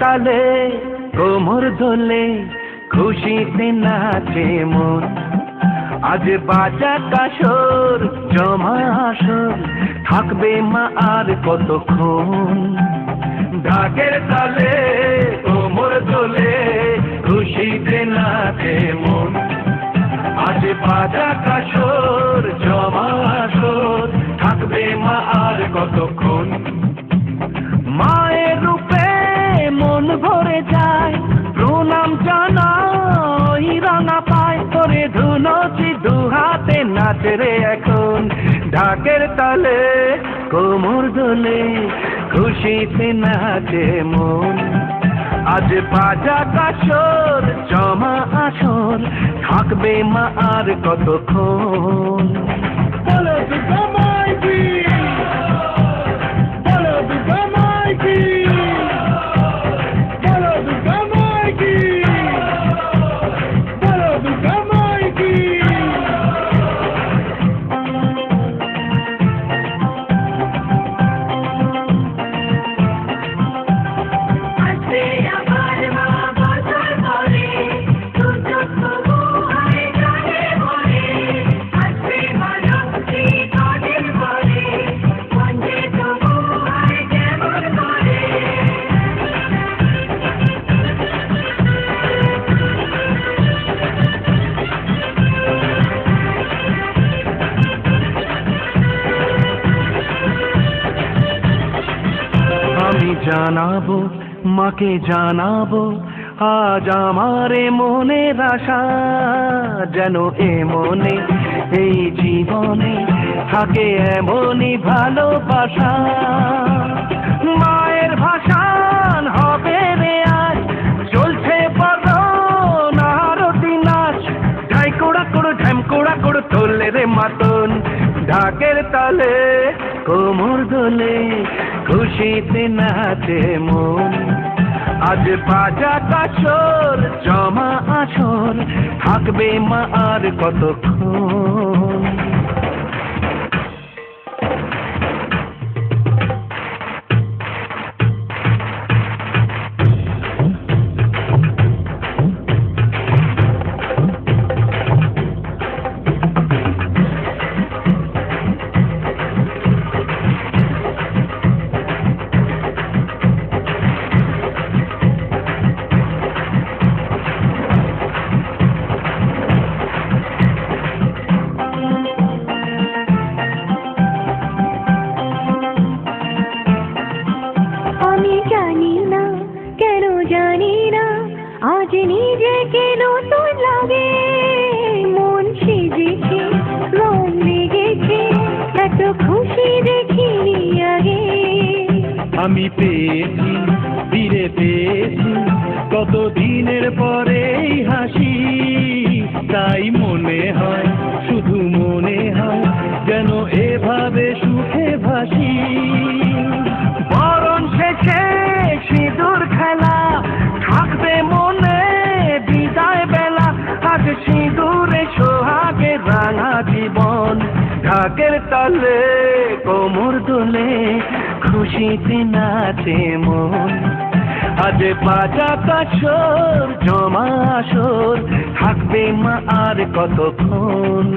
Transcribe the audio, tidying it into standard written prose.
তালে কোমর দোলে খুশিতে নাচে মন। আজ বাজা কাসর জমা আসর থাকবে মা আর কতক্ষণ। ঢাকের তালে কোমর দোলে খুশিতে নাচে মন। আজ বাজা কাসর জমা আসর থাকবে মা আর কতক্ষণ। মায়ের রূপে মন ভরে যায় প্রণাম জানাই রাঙা পায় করে ধুনচি দুহাতে নাচে রে এখন। ঢাকের তালে কোমর দোলে খুশিতে নাচে মন। আজ বাজা কাসর জমা আসর থাকবে মা আর কতক্ষণ। বলো দুর্গা মাইকি, বলো দুর্গা মাইকি, বলো দুর্গা মাইকি, বলো দুর্গা মাইকি। আমি জানাবো মাকে জানাবো আজ আমার মনের আশা যেন এ মনে এই জীবনে থাকে এমনই ভালোবাসা। মায়ের ভাষান হবে রে আজ চলছে বরণ আরতি নাচ। ঢাই কোড়া কোড়ো ঢ্যাম কোড়া কোড়ো তোলে রে মাতন। ঢাকের তালে কোমর দোলে খুশিতে নাচে মন। আজ বাজা কাসর জমা আসর থাকবে মা আর কতক্ষণ। আজ নিজেকে নতুন লাগে মন সেজেছে রং লেগেছে এত খুশি দেখিনি আগে। আমি পেয়েছি ফিরে পেয়েছি কত দিনের পরে হাসি। তাই মনে হয় শুধু মনে হয় যেন এভাবে সুখে ভাসি। বরণ শেষে সিঁদুর খেলা থাকবে মনে বিদায় বেলা। আজ সিঁদুরে সোহাগে রাঙা জীবন। ঢাকের তালে কোমর দোলে খুশিতে নাচে মন। আজ বাজা কাসর জমা আসর থাকবে মা আর কতক্ষণ।